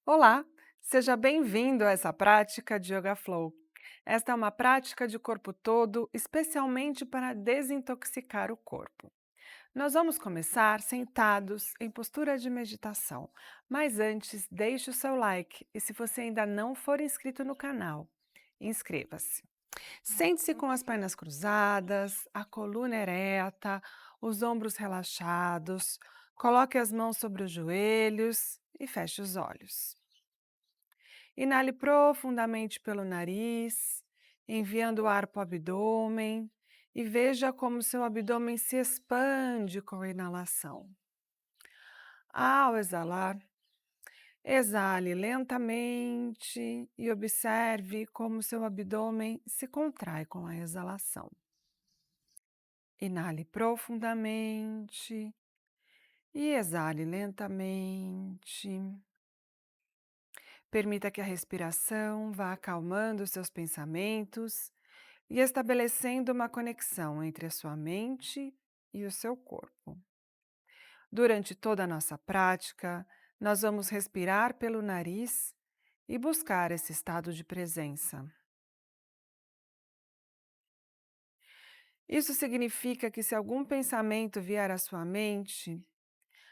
Olá, seja bem-vindo a essa prática de Yoga Flow. Esta é uma prática de corpo todo, especialmente para desintoxicar o corpo. Nós vamos começar sentados em postura de meditação, mas antes, deixe o seu like e se você ainda não for inscrito no canal, inscreva-se. Sente-se com as pernas cruzadas, a coluna ereta, os ombros relaxados, coloque as mãos sobre os joelhos e feche os olhos. Inale profundamente pelo nariz, enviando o ar para o abdômen e veja como seu abdômen se expande com a inalação. Ao exalar, exale lentamente e observe como seu abdômen se contrai com a exalação. Inale profundamente e exale lentamente. Permita que a respiração vá acalmando seus pensamentos e estabelecendo uma conexão entre a sua mente e o seu corpo. Durante toda a nossa prática, nós vamos respirar pelo nariz e buscar esse estado de presença. Isso significa que, se algum pensamento vier à sua mente,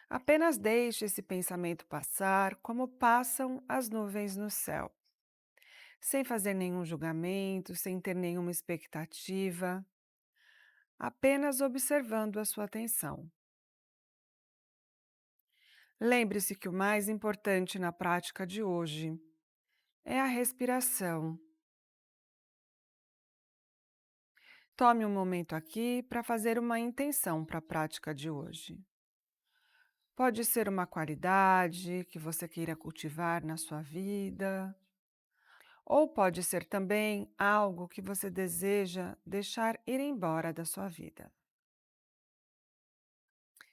apenas deixe esse pensamento passar como passam as nuvens no céu, sem fazer nenhum julgamento, sem ter nenhuma expectativa, apenas observando a sua atenção. Lembre-se que o mais importante na prática de hoje é a respiração. Tome um momento aqui para fazer uma intenção para a prática de hoje. Pode ser uma qualidade que você queira cultivar na sua vida, ou pode ser também algo que você deseja deixar ir embora da sua vida.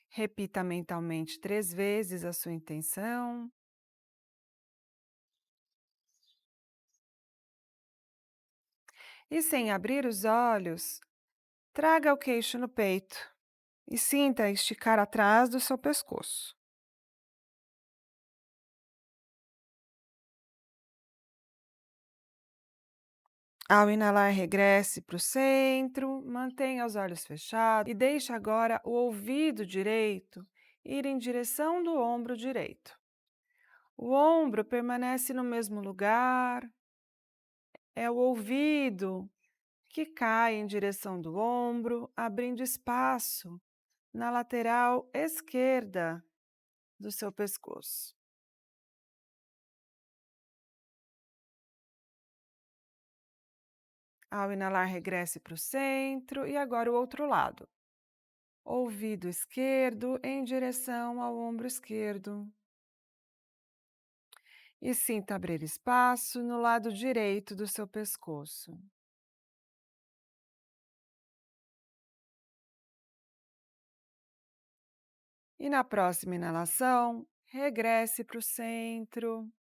Repita mentalmente 3 vezes a sua intenção e, sem abrir os olhos, traga o queixo no peito e sinta esticar atrás do seu pescoço. Ao inalar, regresse para o centro, mantenha os olhos fechados e deixe agora o ouvido direito ir em direção do ombro direito. O ombro permanece no mesmo lugar, é o ouvido que cai em direção do ombro, abrindo espaço na lateral esquerda do seu pescoço. Ao inalar, regresse para o centro e agora o outro lado. Ouvido esquerdo em direção ao ombro esquerdo. E sinta abrir espaço no lado direito do seu pescoço. E na próxima inalação, regresse para o centro.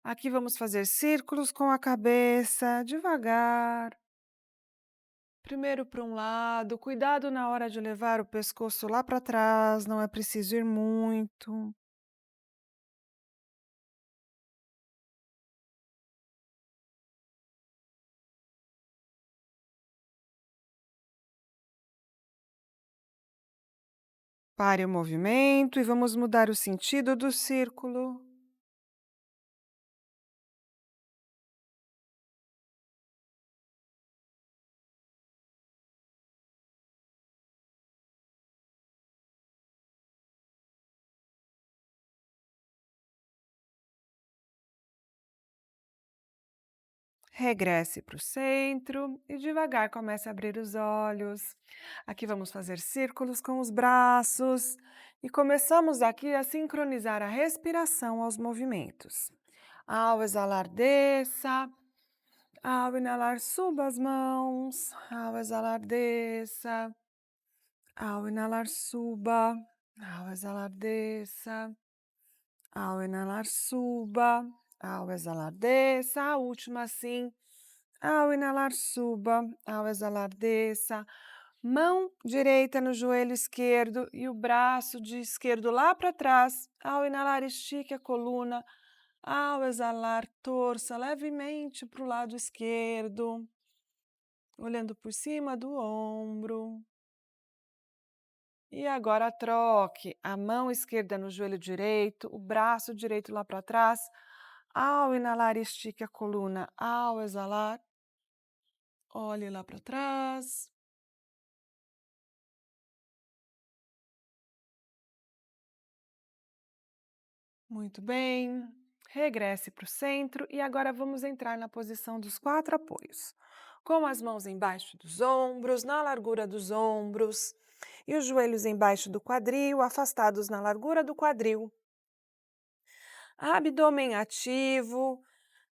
Aqui vamos fazer círculos com a cabeça, devagar. Primeiro para um lado, cuidado na hora de levar o pescoço lá para trás, não é preciso ir muito. Pare o movimento e vamos mudar o sentido do círculo. Regresse para o centro e devagar comece a abrir os olhos. Aqui vamos fazer círculos com os braços e começamos aqui a sincronizar a respiração aos movimentos. Ao exalar, desça. Ao inalar, suba as mãos. Ao exalar, desça. Ao inalar, suba. Ao exalar, desça. Ao inalar, suba. Ao exalar, desça. A última, sim. Ao inalar, suba. Ao exalar, desça. Mão direita no joelho esquerdo e o braço de esquerdo lá para trás. Ao inalar, estique a coluna. Ao exalar, torça levemente para o lado esquerdo, olhando por cima do ombro. E agora troque a mão esquerda no joelho direito, o braço direito lá para trás. Ao inalar, estique a coluna. Ao exalar, olhe lá para trás. Muito bem. Regresse para o centro e agora vamos entrar na posição dos 4 apoios. Com as mãos embaixo dos ombros, na largura dos ombros, e os joelhos embaixo do quadril, afastados na largura do quadril. Abdômen ativo,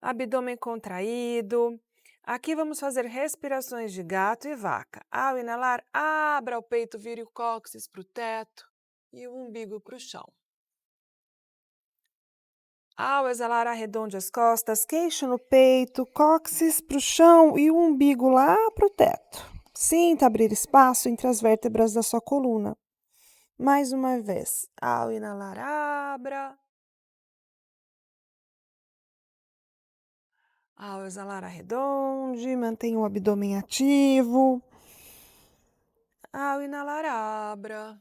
abdômen contraído. Aqui vamos fazer respirações de gato e vaca. Ao inalar, abra o peito, vire o cóccix para o teto e o umbigo para o chão. Ao exalar, arredonde as costas, queixo no peito, cóccix para o chão e o umbigo lá para o teto. Sinta abrir espaço entre as vértebras da sua coluna. Mais uma vez. Ao inalar, abra. Ao exalar, arredonde, mantenha o abdômen ativo. Ao inalar, abra.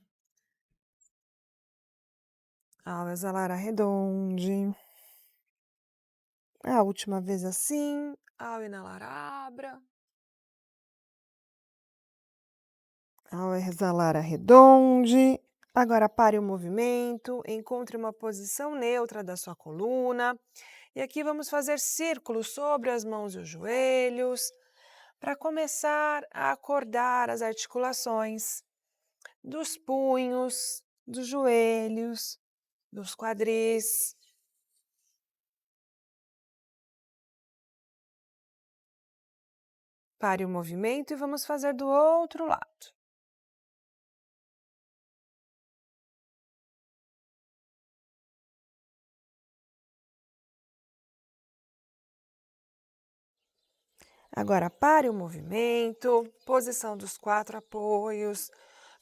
Ao exalar, arredonde. A última vez assim. Ao inalar, abra. Ao exalar, arredonde. Agora pare o movimento, encontre uma posição neutra da sua coluna. E aqui vamos fazer círculos sobre as mãos e os joelhos, para começar a acordar as articulações dos punhos, dos joelhos, dos quadris. Pare o movimento e vamos fazer do outro lado. Agora pare o movimento, posição dos 4 apoios.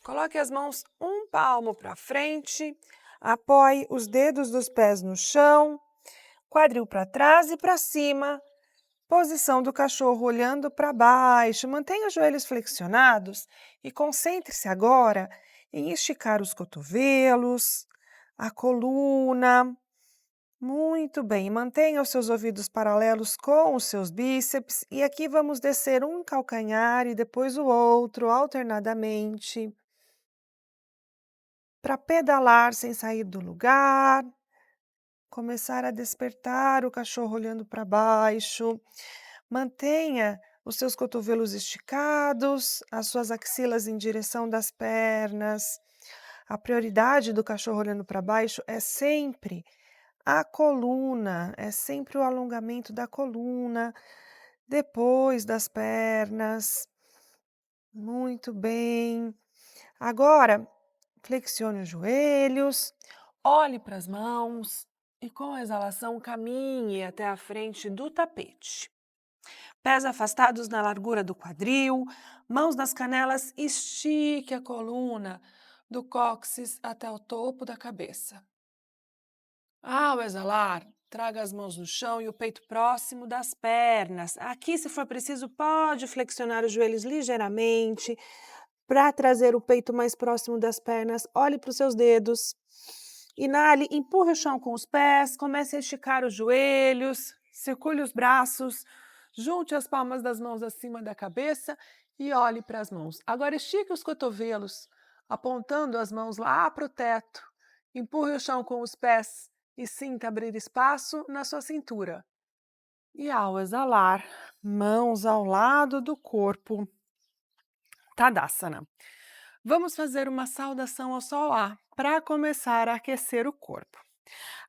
Coloque as mãos um palmo para frente, apoie os dedos dos pés no chão, quadril para trás e para cima. Posição do cachorro olhando para baixo. Mantenha os joelhos flexionados e concentre-se agora em esticar os cotovelos, a coluna. Muito bem, mantenha os seus ouvidos paralelos com os seus bíceps e aqui vamos descer um calcanhar e depois o outro, alternadamente, para pedalar sem sair do lugar, começar a despertar o cachorro olhando para baixo. Mantenha os seus cotovelos esticados, as suas axilas em direção das pernas. A prioridade do cachorro olhando para baixo é sempre a coluna, é sempre o alongamento da coluna, depois das pernas. Muito bem. Agora, flexione os joelhos, olhe para as mãos e com a exalação caminhe até a frente do tapete. Pés afastados na largura do quadril, mãos nas canelas, estique a coluna do cóccix até o topo da cabeça. Ao exalar, traga as mãos no chão e o peito próximo das pernas. Aqui, se for preciso, pode flexionar os joelhos ligeiramente para trazer o peito mais próximo das pernas. Olhe para os seus dedos. Inale, empurre o chão com os pés, comece a esticar os joelhos, circule os braços, junte as palmas das mãos acima da cabeça e olhe para as mãos. Agora estique os cotovelos, apontando as mãos lá para o teto. Empurre o chão com os pés e sinta abrir espaço na sua cintura. E ao exalar, mãos ao lado do corpo. Tadasana. Vamos fazer uma saudação ao Solá para começar a aquecer o corpo.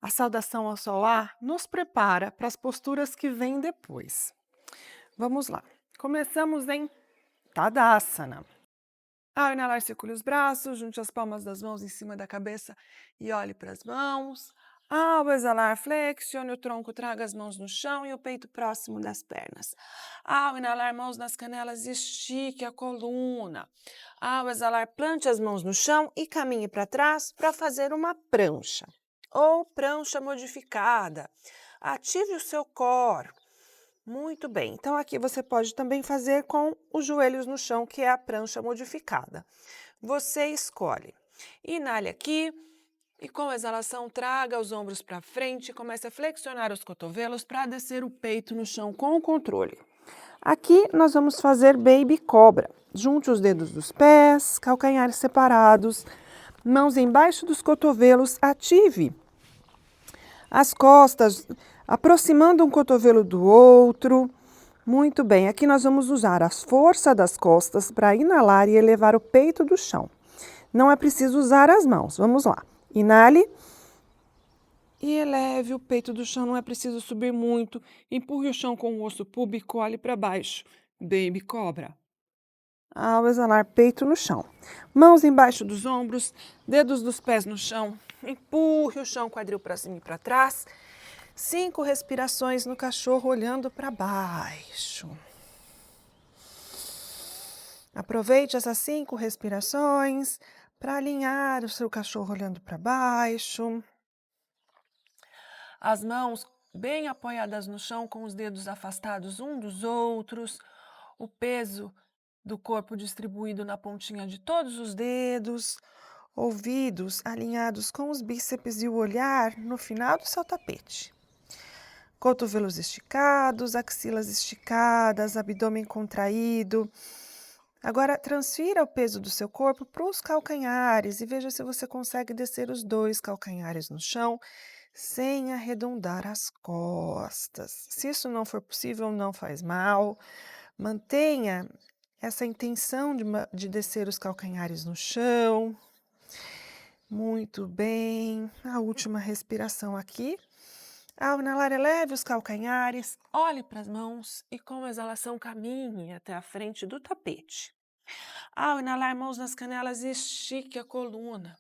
A saudação ao Solá nos prepara para as posturas que vêm depois. Vamos lá. Começamos em Tadasana. Ao inalar, circule os braços, junte as palmas das mãos em cima da cabeça e olhe para as mãos. Ao exalar, flexione o tronco, traga as mãos no chão e o peito próximo das pernas. Ao inalar, mãos nas canelas, estique a coluna. Ao exalar, plante as mãos no chão e caminhe para trás para fazer uma prancha. ou prancha modificada. Ative o seu core. Muito bem. Então, aqui você pode também fazer com os joelhos no chão, que é a prancha modificada. Você escolhe. Inale aqui e com a exalação traga os ombros para frente e comece a flexionar os cotovelos para descer o peito no chão com o controle. Aqui nós vamos fazer baby cobra. Junte os dedos dos pés, calcanhares separados, mãos embaixo dos cotovelos, ative as costas, aproximando um cotovelo do outro. Muito bem, aqui nós vamos usar a força das costas para inalar e elevar o peito do chão. Não é preciso usar as mãos. Vamos lá. Inale e eleve o peito do chão. Não é preciso subir muito. Empurre o chão com o osso púbico, olhe para baixo. Baby cobra. Ao exalar, peito no chão. Mãos embaixo dos ombros, dedos dos pés no chão. Empurre o chão, quadril para cima e para trás. 5 respirações no cachorro olhando para baixo. Aproveite essas 5 respirações para alinhar o seu cachorro olhando para baixo. As mãos bem apoiadas no chão, com os dedos afastados um dos outros. O peso do corpo distribuído na pontinha de todos os dedos. Ouvidos alinhados com os bíceps e o olhar no final do seu tapete. Cotovelos esticados, axilas esticadas, abdômen contraído. Agora, transfira o peso do seu corpo para os calcanhares e veja se você consegue descer os 2 calcanhares no chão sem arredondar as costas. Se isso não for possível, não faz mal. Mantenha essa intenção de descer os calcanhares no chão. Muito bem. A última respiração aqui. Ao inalar, eleve os calcanhares, olhe para as mãos e com a exalação caminhe até a frente do tapete. Ao inalar, mãos nas canelas, estique a coluna.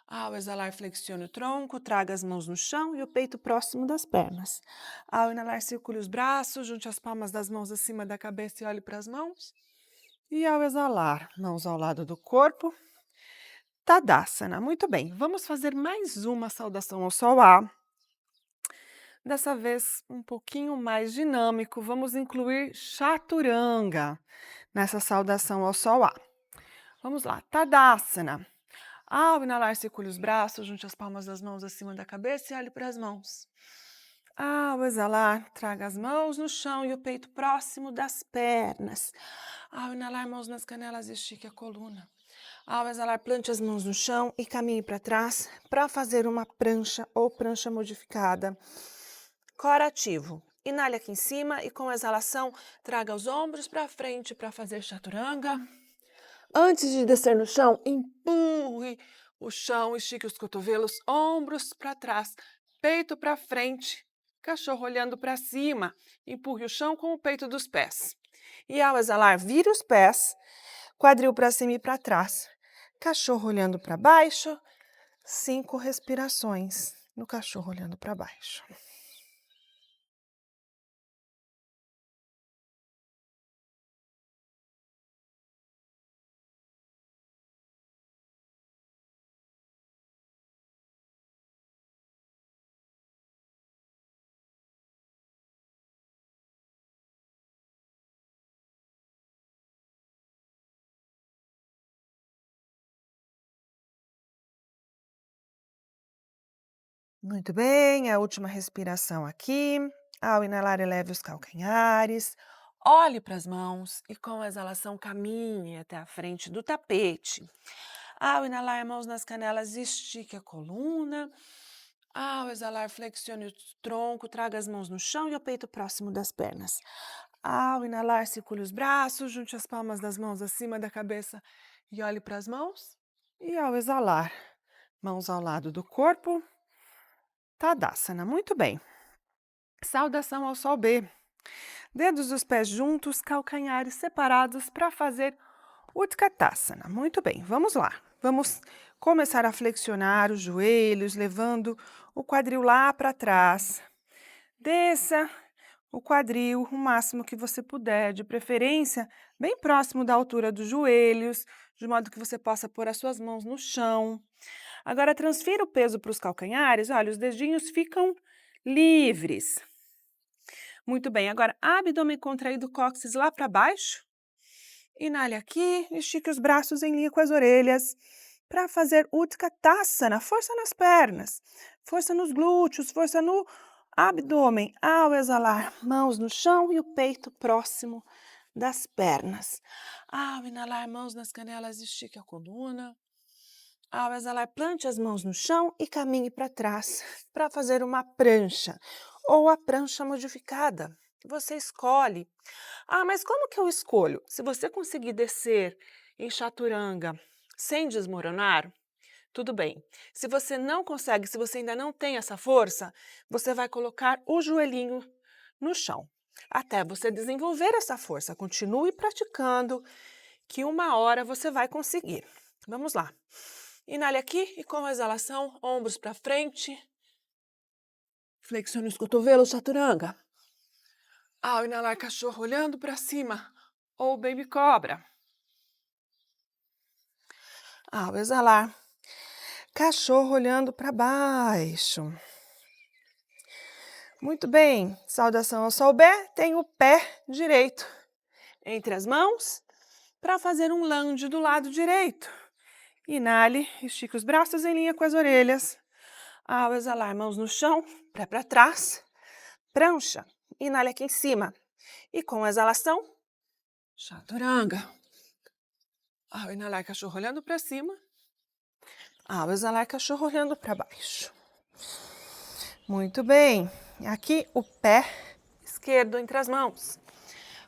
Ao exalar, flexione o tronco, traga as mãos no chão e o peito próximo das pernas. Ao inalar, circule os braços, junte as palmas das mãos acima da cabeça e olhe para as mãos. E ao exalar, mãos ao lado do corpo. Tadasana. Muito bem, vamos fazer mais uma saudação ao sol A. Dessa vez, um pouquinho mais dinâmico, vamos incluir chaturanga nessa saudação ao sol A. Vamos lá, Tadasana. Ao inalar, circule os braços, junte as palmas das mãos acima da cabeça e olhe para as mãos. Ao exalar, traga as mãos no chão e o peito próximo das pernas. Ao inalar, mãos nas canelas, estique a coluna. Ao exalar, plante as mãos no chão e caminhe para trás para fazer uma prancha ou prancha modificada. Core ativo. Inale aqui em cima e com a exalação, traga os ombros para frente para fazer chaturanga. Antes de descer no chão, empurre o chão, estique os cotovelos, ombros para trás, peito para frente, cachorro olhando para cima. Empurre o chão com o peito dos pés. E ao exalar, vire os pés, quadril para cima e para trás. Cachorro olhando para baixo, 5 respirações no cachorro olhando para baixo. Muito bem, a última respiração aqui. Ao inalar, eleve os calcanhares, olhe para as mãos e com a exalação caminhe até a frente do tapete. Ao inalar, mãos nas canelas, estique a coluna. Ao exalar, flexione o tronco, traga as mãos no chão e o peito próximo das pernas. Ao inalar, circule os braços, junte as palmas das mãos acima da cabeça e olhe para as mãos. E ao exalar, mãos ao lado do corpo. Tadasana, muito bem. Saudação ao sol B. Dedos dos pés juntos, calcanhares separados para fazer Utkatasana. Muito bem, vamos lá. Vamos começar a flexionar os joelhos, levando o quadril lá para trás. Desça o quadril o máximo que você puder, de preferência bem próximo da altura dos joelhos, de modo que você possa pôr as suas mãos no chão. Agora transfira o peso para os calcanhares, olha, os dedinhos ficam livres. Muito bem, agora abdômen contraído, cóccix lá para baixo. Inale aqui, estique os braços em linha com as orelhas. Para fazer Utkatasana, força nas pernas, força nos glúteos, força no abdômen. Ao exalar, mãos no chão e o peito próximo das pernas. Ao inalar, mãos nas canelas, estique a coluna. Ao exalar, plante as mãos no chão e caminhe para trás para fazer uma prancha ou a prancha modificada. Você escolhe. Ah, mas como que eu escolho? Se você conseguir descer em chaturanga sem desmoronar, tudo bem. Se você não consegue, se você ainda não tem essa força, você vai colocar o joelhinho no chão. Até você desenvolver essa força. Continue praticando, que uma hora você vai conseguir. Vamos lá. Inale aqui e com a exalação, ombros para frente. Flexione os cotovelos, chaturanga. Ao inalar, cachorro olhando para cima ou baby cobra. Ao exalar, cachorro olhando para baixo. Muito bem, saudação ao Solbé, tem o pé direito entre as mãos para fazer um lunge do lado direito. Inale, estique os braços em linha com as orelhas. Ao exalar, mãos no chão, pé para trás, prancha. Inale aqui em cima. E com a exalação, chaturanga. Ao inalar, cachorro olhando para cima. Ao exalar, cachorro olhando para baixo. Muito bem. Aqui o pé esquerdo entre as mãos.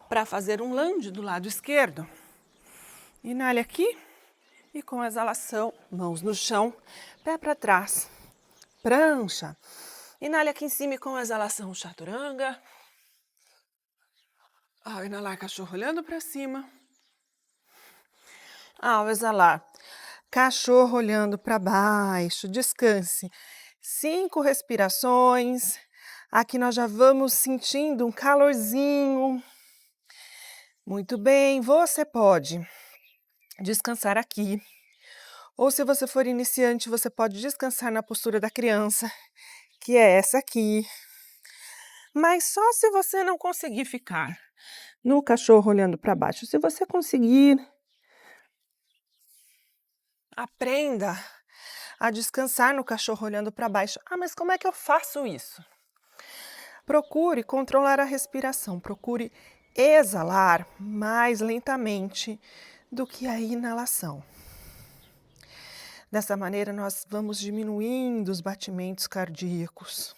Para fazer um lunge do lado esquerdo. Inale aqui. E com a exalação, mãos no chão, pé para trás. Prancha. Inale aqui em cima e com a exalação, chaturanga. Ao inalar, cachorro olhando para cima. Ao exalar, cachorro olhando para baixo, descanse. 5 respirações. Aqui nós já vamos sentindo um calorzinho. Muito bem, você pode descansar aqui. Ou se você for iniciante, você pode descansar na postura da criança, que é essa aqui. Mas só se você não conseguir ficar no cachorro olhando para baixo. Se você conseguir, aprenda a descansar no cachorro olhando para baixo. Ah, mas como é que eu faço isso? Procure controlar a respiração, procure exalar mais lentamente do que a inalação. Dessa maneira, nós vamos diminuindo os batimentos cardíacos.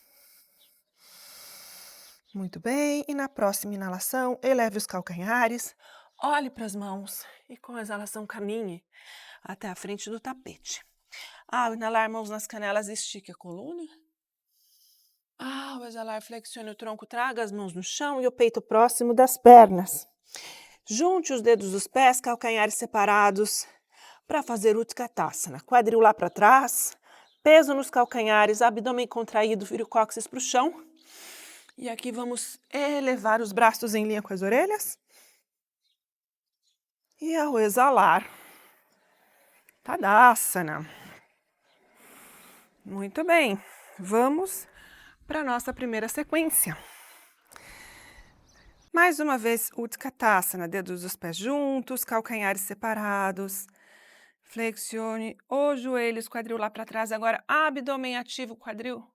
Muito bem, e na próxima inalação, eleve os calcanhares, olhe para as mãos e com a exalação caminhe até a frente do tapete. Ao inalar, mãos nas canelas, estique a coluna. Ao exalar, flexione o tronco, traga as mãos no chão e o peito próximo das pernas. Junte os dedos dos pés, calcanhares separados, para fazer Utkatasana. Quadril lá para trás, peso nos calcanhares, abdômen contraído, vira o cóccix para o chão. E aqui vamos elevar os braços em linha com as orelhas. E ao exalar, Tadasana. Muito bem, vamos para a nossa primeira sequência. Mais uma vez, Utkatasana, dedos dos pés juntos, calcanhares separados. Flexione os joelhos, quadril lá para trás. Agora, abdômen ativo, quadril,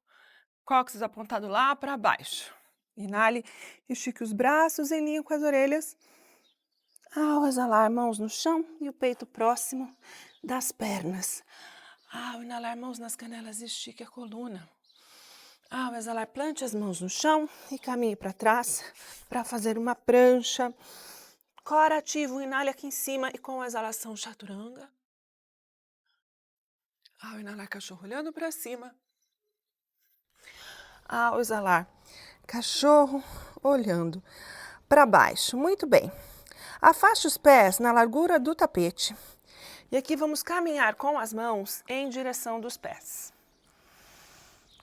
cóccix apontado lá para baixo. Inale, estique os braços em linha com as orelhas. Ao exalar, mãos no chão e o peito próximo das pernas. Ao inalar, mãos nas canelas, estique a coluna. Ao exalar, plante as mãos no chão e caminhe para trás para fazer uma prancha. Core ativo, inale aqui em cima e com a exalação, chaturanga. Ao inalar, cachorro olhando para cima. Ao exalar, cachorro olhando para baixo. Muito bem. Afaste os pés na largura do tapete. E aqui vamos caminhar com as mãos em direção dos pés.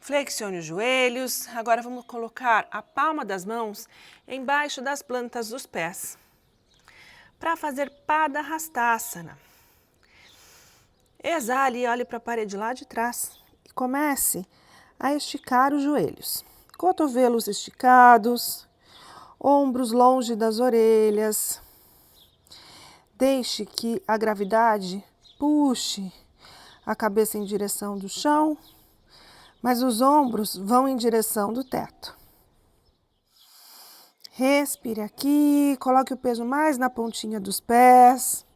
Flexione os joelhos. Agora vamos colocar a palma das mãos embaixo das plantas dos pés. Para fazer Padahastasana. Exale e olhe para a parede lá de trás. E comece a esticar os joelhos. Cotovelos esticados, ombros longe das orelhas. Deixe que a gravidade puxe a cabeça em direção do chão, mas os ombros vão em direção do teto. Respire aqui, coloque o peso mais na pontinha dos pés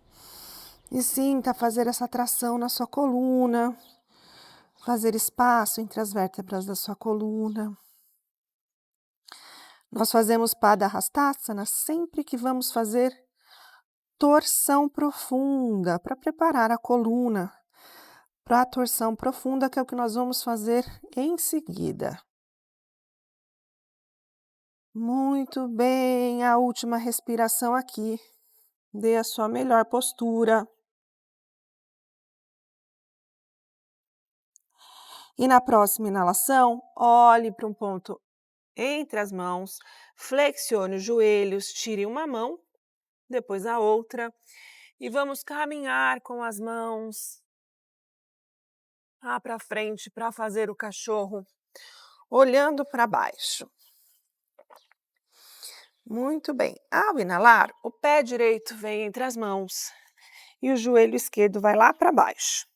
e sinta fazer essa tração na sua coluna, fazer espaço entre as vértebras da sua coluna. Nós fazemos Pada Hastasana sempre que vamos fazer torção profunda para preparar a coluna para a torção profunda, que é o que nós vamos fazer em seguida. Muito bem, a última respiração aqui. Dê a sua melhor postura. E na próxima inalação, olhe para um ponto entre as mãos, flexione os joelhos, tire uma mão, depois a outra, e vamos caminhar com as mãos lá para frente para fazer o cachorro, olhando para baixo. Muito bem. Ao inalar, o pé direito vem entre as mãos e o joelho esquerdo vai lá para baixo.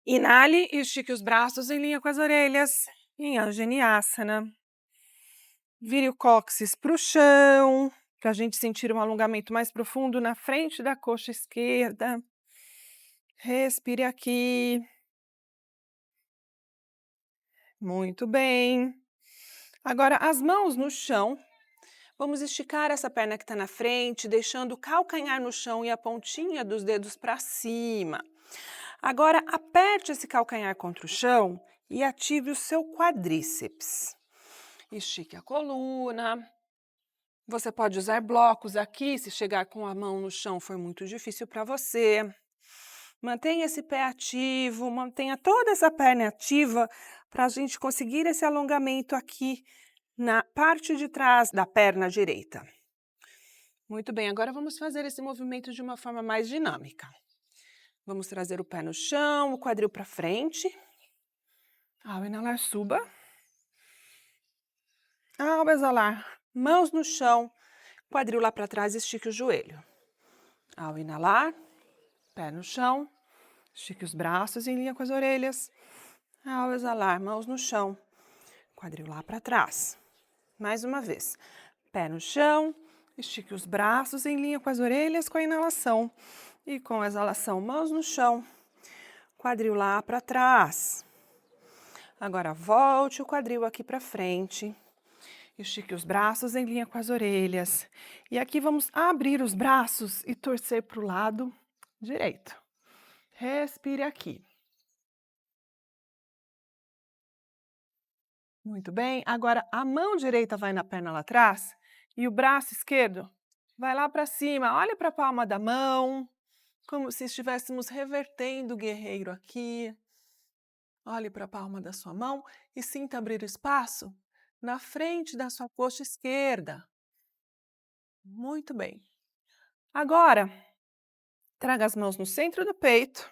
Inale e estique os braços em linha com as orelhas, em Anjaniasana. Vire o cóccix para o chão, para a gente sentir um alongamento mais profundo na frente da coxa esquerda. Respire aqui. Muito bem. Agora, as mãos no chão. Vamos esticar essa perna que está na frente, deixando o calcanhar no chão e a pontinha dos dedos para cima. Agora, aperte esse calcanhar contra o chão e ative o seu quadríceps. Estique a coluna. Você pode usar blocos aqui, se chegar com a mão no chão foi muito difícil para você. Mantenha esse pé ativo, mantenha toda essa perna ativa para a gente conseguir esse alongamento aqui na parte de trás da perna direita. Muito bem, agora vamos fazer esse movimento de uma forma mais dinâmica. Vamos trazer o pé no chão, o quadril para frente. Ao inalar, suba. Ao exalar, mãos no chão, quadril lá para trás, estique o joelho. Ao inalar, pé no chão, estique os braços em linha com as orelhas. Ao exalar, mãos no chão, quadril lá para trás. Mais uma vez, pé no chão, estique os braços em linha com as orelhas com a inalação. E com a exalação, mãos no chão, quadril lá para trás. Agora volte o quadril aqui para frente. Estique os braços em linha com as orelhas. E aqui vamos abrir os braços e torcer para o lado direito. Respire aqui. Muito bem. Agora a mão direita vai na perna lá atrás e o braço esquerdo vai lá para cima. Olha para a palma da mão, como se estivéssemos revertendo o guerreiro aqui. Olhe para a palma da sua mão e sinta abrir espaço na frente da sua coxa esquerda. Muito bem. Agora, traga as mãos no centro do peito,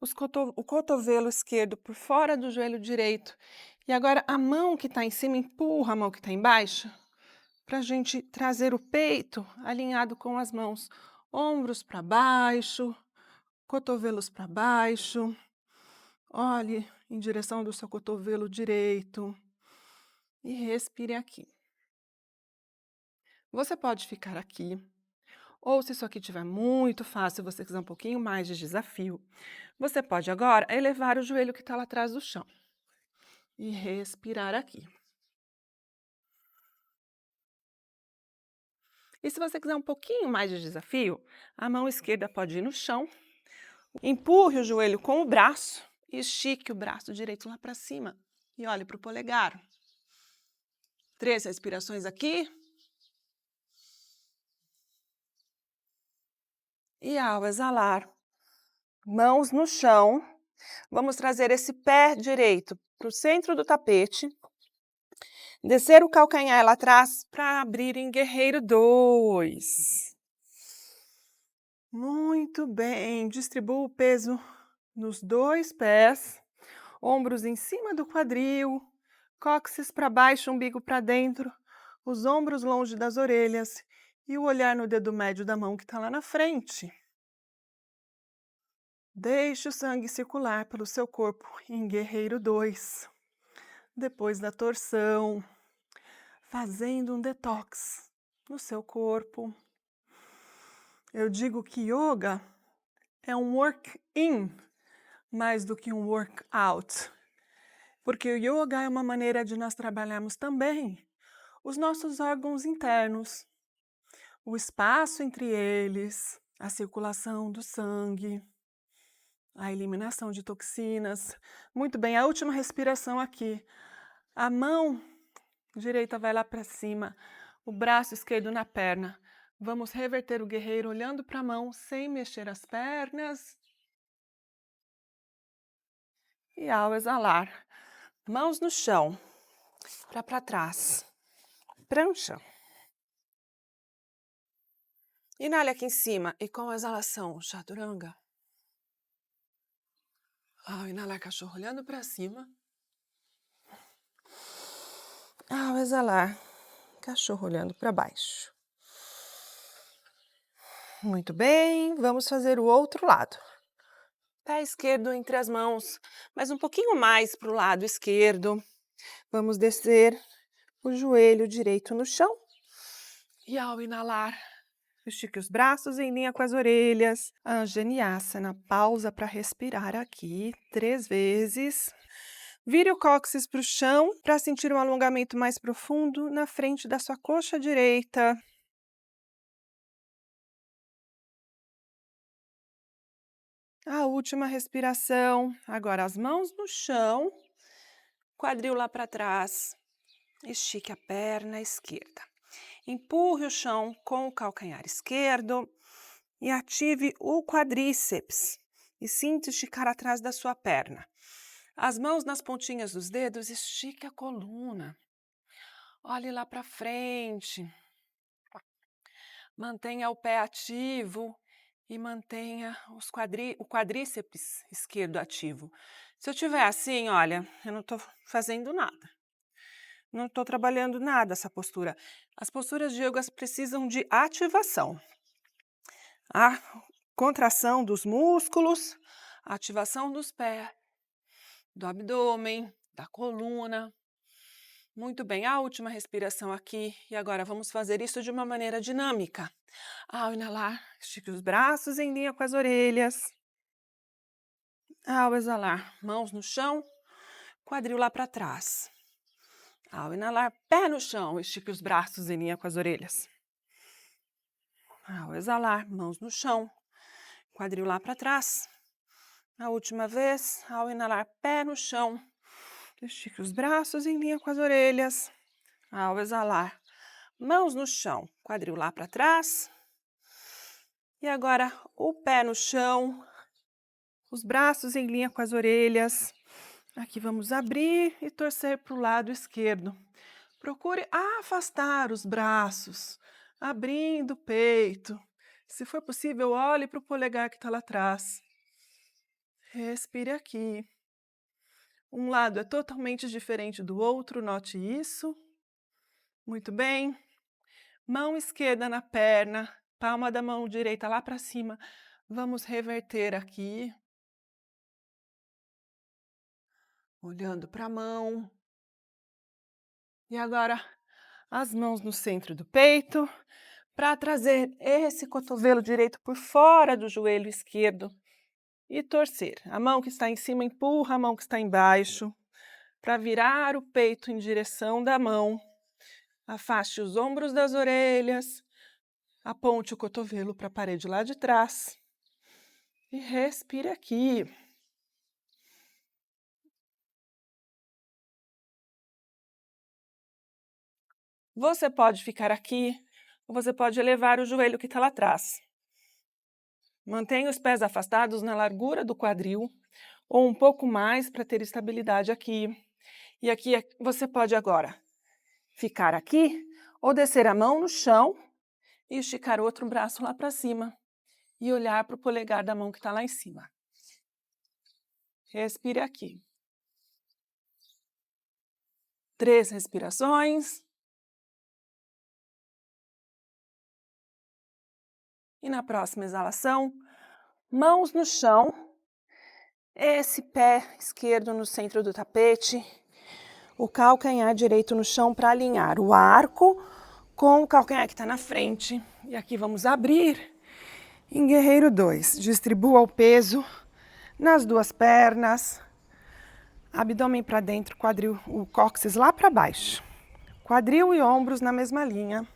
o cotovelo esquerdo por fora do joelho direito. E agora a mão que está em cima empurra a mão que está embaixo para a gente trazer o peito alinhado com as mãos. Ombros para baixo, cotovelos para baixo. Olhe em direção do seu cotovelo direito e respire aqui. Você pode ficar aqui, ou se isso aqui estiver muito fácil, você quiser um pouquinho mais de desafio, você pode agora elevar o joelho que está lá atrás do chão e respirar aqui. E se você quiser um pouquinho mais de desafio, a mão esquerda pode ir no chão, empurre o joelho com o braço e estique o braço direito lá para cima e olhe para o polegar. 3 respirações aqui. E ao exalar, mãos no chão, vamos trazer esse pé direito para o centro do tapete, descer o calcanhar lá atrás para abrir em Guerreiro 2. Muito bem, distribua o peso nos dois pés, ombros em cima do quadril, cóccix para baixo, umbigo para dentro, os ombros longe das orelhas e o olhar no dedo médio da mão que está lá na frente. Deixe o sangue circular pelo seu corpo em Guerreiro 2. Depois da torção, fazendo um detox no seu corpo. Eu digo que yoga é um work-in mais do que um workout, porque o yoga é uma maneira de nós trabalharmos também os nossos órgãos internos, o espaço entre eles, a circulação do sangue, a eliminação de toxinas. Muito bem, a última respiração aqui. A mão direita vai lá para cima, o braço esquerdo na perna. Vamos reverter o guerreiro olhando para a mão, sem mexer as pernas. E ao exalar, mãos no chão, para trás, prancha. Inale aqui em cima e com a exalação, chaturanga. Ao inalar, cachorro olhando para cima. Ao exalar, cachorro olhando para baixo. Muito bem, vamos fazer o outro lado. Pé esquerdo entre as mãos, mas um pouquinho mais para o lado esquerdo. Vamos descer o joelho direito no chão. E ao inalar, estique os braços em linha com as orelhas. Anjaniasana, pausa para respirar aqui 3 vezes. Vire o cóccix para o chão para sentir um alongamento mais profundo na frente da sua coxa direita. A última respiração. Agora as mãos no chão, quadril lá para trás. Estique a perna esquerda. Empurre o chão com o calcanhar esquerdo e ative o quadríceps. E sinta esticar atrás da sua perna. As mãos nas pontinhas dos dedos, estique a coluna. Olhe lá para frente. Mantenha o pé ativo e mantenha o quadríceps esquerdo ativo. Se eu estiver assim, olha, eu não estou fazendo nada. Não estou trabalhando nada essa postura. As posturas de yoga precisam de ativação. A contração dos músculos, a ativação dos pés, do abdômen, da coluna. Muito bem, a última respiração aqui. E agora vamos fazer isso de uma maneira dinâmica. Ao inalar, estique os braços em linha com as orelhas. Ao exalar, mãos no chão, quadril lá para trás. Ao inalar, pé no chão, estique os braços em linha com as orelhas. Ao exalar, mãos no chão, quadril lá para trás. A última vez, ao inalar, pé no chão, estique os braços em linha com as orelhas. Ao exalar, mãos no chão, quadril lá para trás. E agora, o pé no chão, os braços em linha com as orelhas. Aqui vamos abrir e torcer para o lado esquerdo. Procure afastar os braços, abrindo o peito. Se for possível, olhe para o polegar que está lá atrás. Respire aqui. Um lado é totalmente diferente do outro, note isso. Muito bem. Mão esquerda na perna, palma da mão direita lá para cima. Vamos reverter aqui. Olhando para a mão. E agora, as mãos no centro do peito, para trazer esse cotovelo direito por fora do joelho esquerdo e torcer. A mão que está em cima empurra a mão que está embaixo, para virar o peito em direção da mão. Afaste os ombros das orelhas, aponte o cotovelo para a parede lá de trás e respire aqui. Você pode ficar aqui ou você pode elevar o joelho que está lá atrás. Mantenha os pés afastados na largura do quadril ou um pouco mais para ter estabilidade aqui. E aqui você pode agora ficar aqui ou descer a mão no chão e esticar o outro braço lá para cima e olhar para o polegar da mão que está lá em cima. Respire aqui. 3 respirações. E na próxima exalação, mãos no chão, esse pé esquerdo no centro do tapete, o calcanhar direito no chão para alinhar o arco com o calcanhar que está na frente. E aqui vamos abrir em Guerreiro 2. Distribua o peso nas 2 pernas, abdômen para dentro, quadril, o cóccix lá para baixo. Quadril e ombros na mesma linha.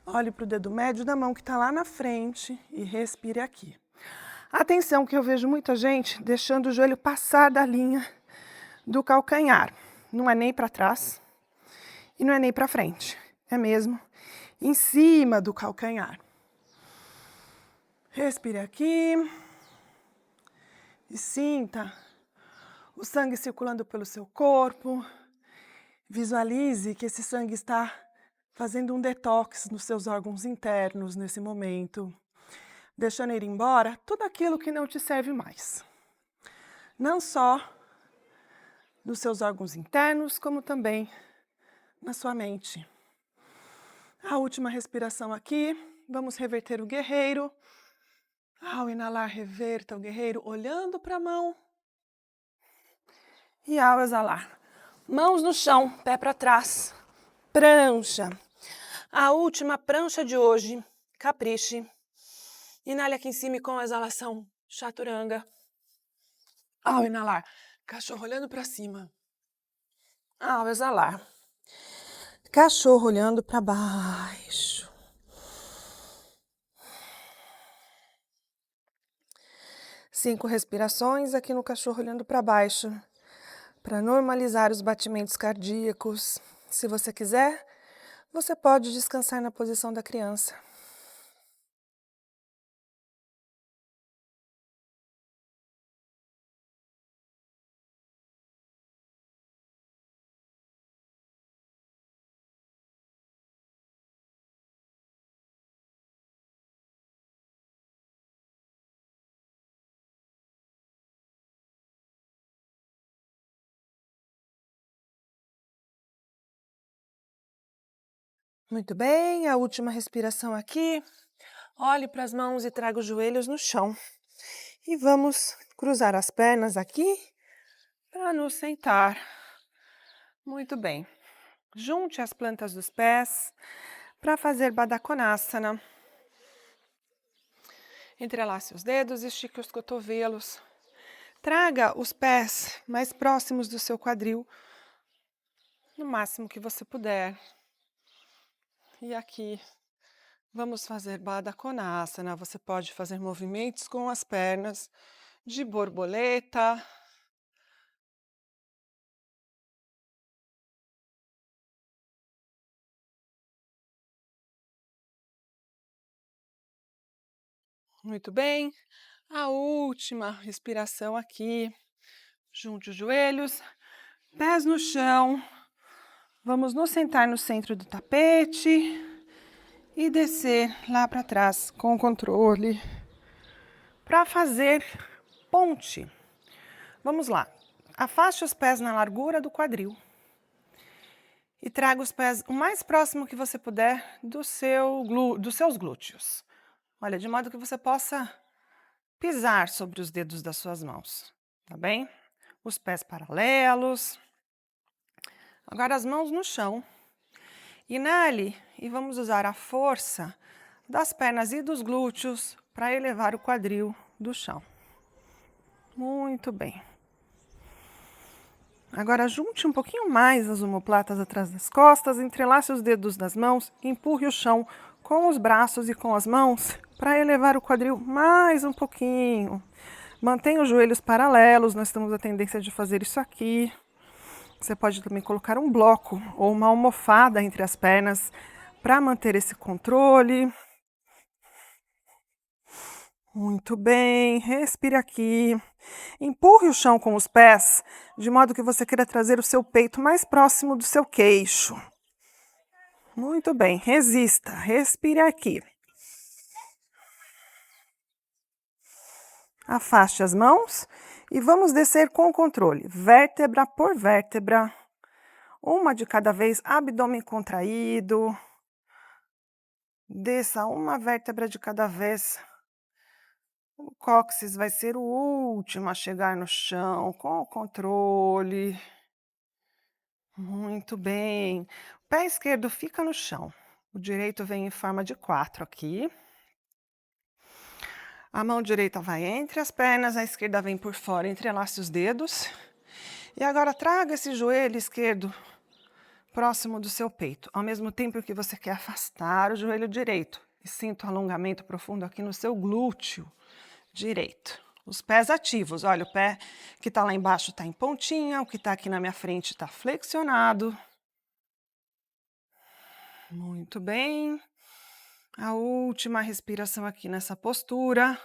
Olhe para o dedo médio da mão que está lá na frente e respire aqui. Atenção que eu vejo muita gente deixando o joelho passar da linha do calcanhar. Não é nem para trás e não é nem para frente. É mesmo em cima do calcanhar. Respire aqui e sinta o sangue circulando pelo seu corpo. Visualize que esse sangue está fazendo um detox nos seus órgãos internos nesse momento, deixando ir embora tudo aquilo que não te serve mais. Não só nos seus órgãos internos, como também na sua mente. A última respiração aqui, vamos reverter o guerreiro. Ao inalar, reverta o guerreiro olhando para a mão. E ao exalar, mãos no chão, pé para trás, prancha. A última prancha de hoje, capriche. Inale aqui em cima e com a exalação, chaturanga. Ao inalar, cachorro olhando para cima. Ao exalar, cachorro olhando para baixo. Cinco respirações aqui no cachorro olhando para baixo, para normalizar os batimentos cardíacos. Se você quiser, você pode descansar na posição da criança. Muito bem, a última respiração aqui. Olhe para as mãos e traga os joelhos no chão. E vamos cruzar as pernas aqui para nos sentar. Muito bem. Junte as plantas dos pés para fazer Baddha Konasana. Entrelace os dedos e estique os cotovelos. Traga os pés mais próximos do seu quadril, no máximo que você puder. E aqui, vamos fazer Baddha Konasana. Você pode fazer movimentos com as pernas de borboleta. Muito bem. A última respiração aqui. Junte os joelhos, pés no chão. Vamos nos sentar no centro do tapete e descer lá para trás com controle para fazer ponte. Vamos lá. Afaste os pés na largura do quadril e traga os pés o mais próximo que você puder dos seus glúteos. Olha, de modo que você possa pisar sobre os dedos das suas mãos, tá bem? Os pés paralelos. Agora as mãos no chão. Inale e vamos usar a força das pernas e dos glúteos para elevar o quadril do chão. Muito bem. Agora junte um pouquinho mais as omoplatas atrás das costas, entrelace os dedos das mãos, empurre o chão com os braços e com as mãos para elevar o quadril mais um pouquinho. Mantenha os joelhos paralelos, nós temos a tendência de fazer isso aqui. Você pode também colocar um bloco ou uma almofada entre as pernas para manter esse controle. Muito bem, respire aqui. Empurre o chão com os pés, de modo que você queira trazer o seu peito mais próximo do seu queixo. Muito bem, resista, respire aqui. Afaste as mãos E vamos descer com controle, vértebra por vértebra, uma de cada vez, abdômen contraído. Desça uma vértebra de cada vez. O cóccix vai ser o último a chegar no chão, com o controle. Muito bem. O pé esquerdo fica no chão. O direito vem em forma de 4 aqui. A mão direita vai entre as pernas, a esquerda vem por fora, entrelace os dedos. E agora traga esse joelho esquerdo próximo do seu peito, ao mesmo tempo que você quer afastar o joelho direito. E sinta o alongamento profundo aqui no seu glúteo direito. Os pés ativos, olha, o pé que está lá embaixo está em pontinha, o que está aqui na minha frente está flexionado. Muito bem. A última respiração aqui nessa postura.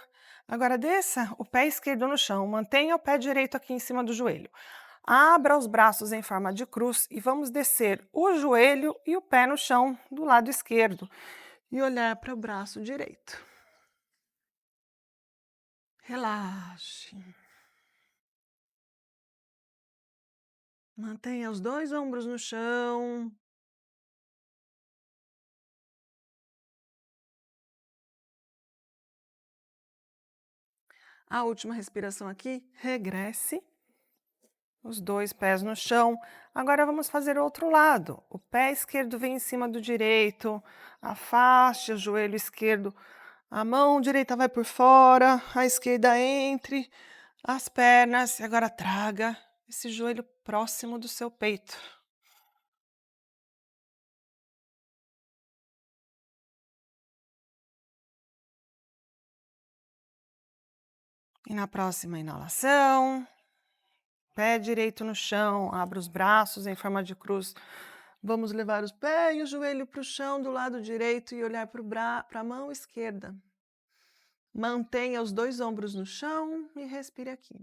Agora desça o pé esquerdo no chão, mantenha o pé direito aqui em cima do joelho. Abra os braços em forma de cruz e vamos descer o joelho e o pé no chão do lado esquerdo e olhar para o braço direito. Relaxe. Mantenha os 2 ombros no chão. A última respiração aqui, regresse. Os 2 pés no chão. Agora vamos fazer o outro lado. O pé esquerdo vem em cima do direito. Afaste o joelho esquerdo. A mão direita vai por fora, a esquerda entre as pernas. E agora traga esse joelho próximo do seu peito. E na próxima inalação, pé direito no chão, abra os braços em forma de cruz. Vamos levar os pés e o joelho para o chão do lado direito e olhar para a mão esquerda. Mantenha os 2 ombros no chão e respire aqui.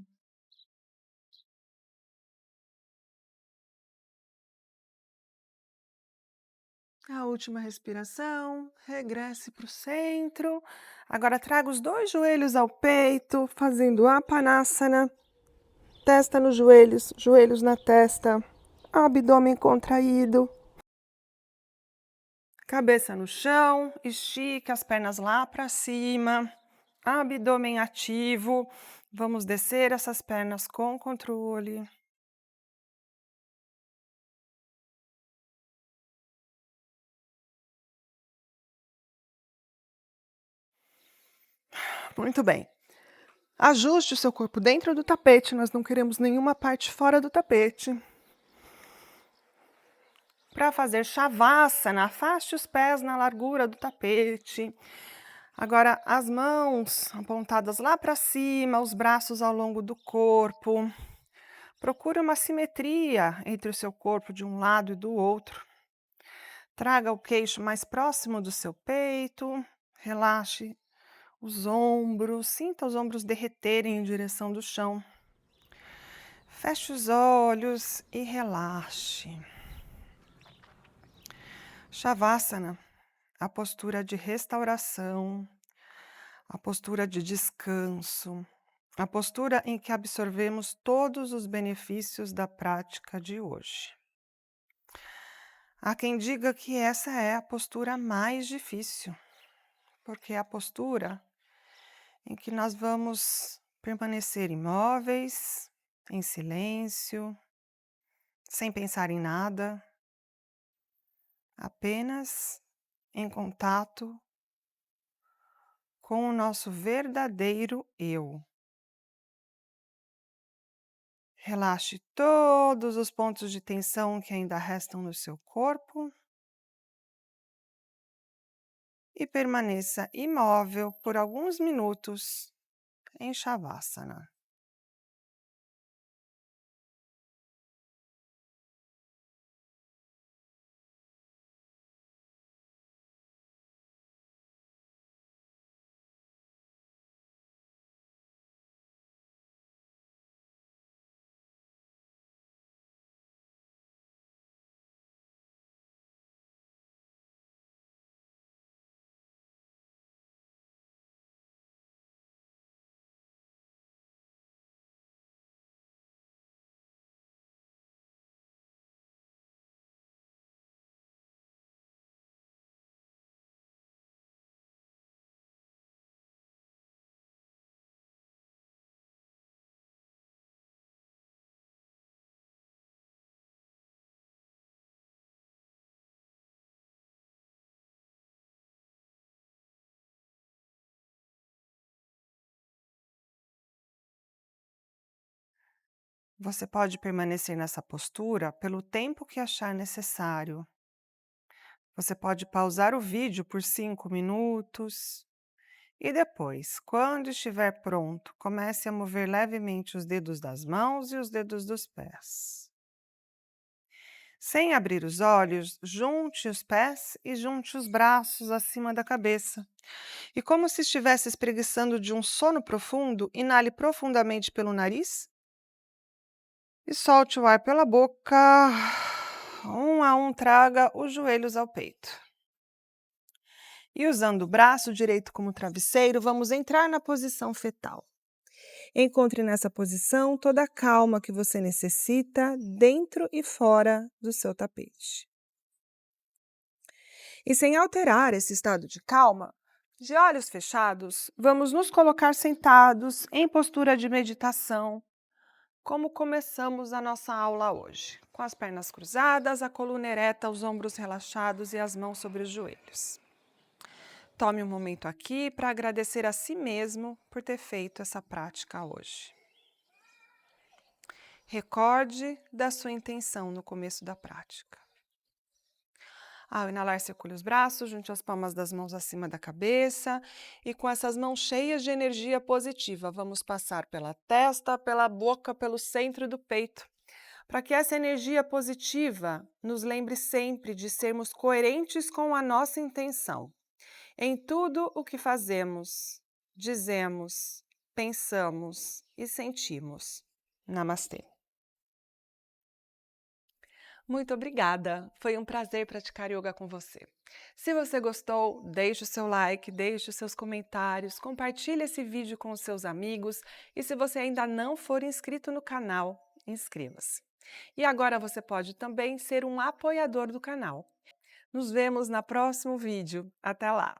A última respiração, regresse para o centro. Agora traga os 2 joelhos ao peito, fazendo Apanasana. Testa nos joelhos, joelhos na testa, abdômen contraído. Cabeça no chão, estique as pernas lá para cima, abdômen ativo. Vamos descer essas pernas com controle. Muito bem. Ajuste o seu corpo dentro do tapete, nós não queremos nenhuma parte fora do tapete. Para fazer Shavasana, afaste os pés na largura do tapete. Agora, as mãos apontadas lá para cima, os braços ao longo do corpo. Procure uma simetria entre o seu corpo de um lado e do outro. Traga o queixo mais próximo do seu peito. Relaxe os ombros, sinta os ombros derreterem em direção do chão. Feche os olhos e relaxe. Shavasana, a postura de restauração, a postura de descanso, a postura em que absorvemos todos os benefícios da prática de hoje. Há quem diga que essa é a postura mais difícil, porque é a postura em que nós vamos permanecer imóveis, em silêncio, sem pensar em nada, apenas em contato com o nosso verdadeiro eu. Relaxe todos os pontos de tensão que ainda restam no seu corpo e permaneça imóvel por alguns minutos em Shavasana. Você pode permanecer nessa postura pelo tempo que achar necessário. Você pode pausar o vídeo por 5 minutos e depois, quando estiver pronto, comece a mover levemente os dedos das mãos e os dedos dos pés. Sem abrir os olhos, junte os pés e junte os braços acima da cabeça. E como se estivesse espreguiçando de um sono profundo, inale profundamente pelo nariz e solte o ar pela boca. Um a um, traga os joelhos ao peito. E usando o braço direito como travesseiro, vamos entrar na posição fetal. Encontre nessa posição toda a calma que você necessita dentro e fora do seu tapete. E sem alterar esse estado de calma, de olhos fechados, vamos nos colocar sentados em postura de meditação, como começamos a nossa aula hoje, com as pernas cruzadas, a coluna ereta, os ombros relaxados e as mãos sobre os joelhos. Tome um momento aqui para agradecer a si mesmo por ter feito essa prática hoje. Recorde da sua intenção no começo da prática. Ao inalar, circule os braços, junte as palmas das mãos acima da cabeça e com essas mãos cheias de energia positiva, vamos passar pela testa, pela boca, pelo centro do peito, para que essa energia positiva nos lembre sempre de sermos coerentes com a nossa intenção, em tudo o que fazemos, dizemos, pensamos e sentimos. Namastê. Muito obrigada! Foi um prazer praticar yoga com você. Se você gostou, deixe o seu like, deixe os seus comentários, compartilhe esse vídeo com os seus amigos e se você ainda não for inscrito no canal, inscreva-se. E agora você pode também ser um apoiador do canal. Nos vemos no próximo vídeo. Até lá!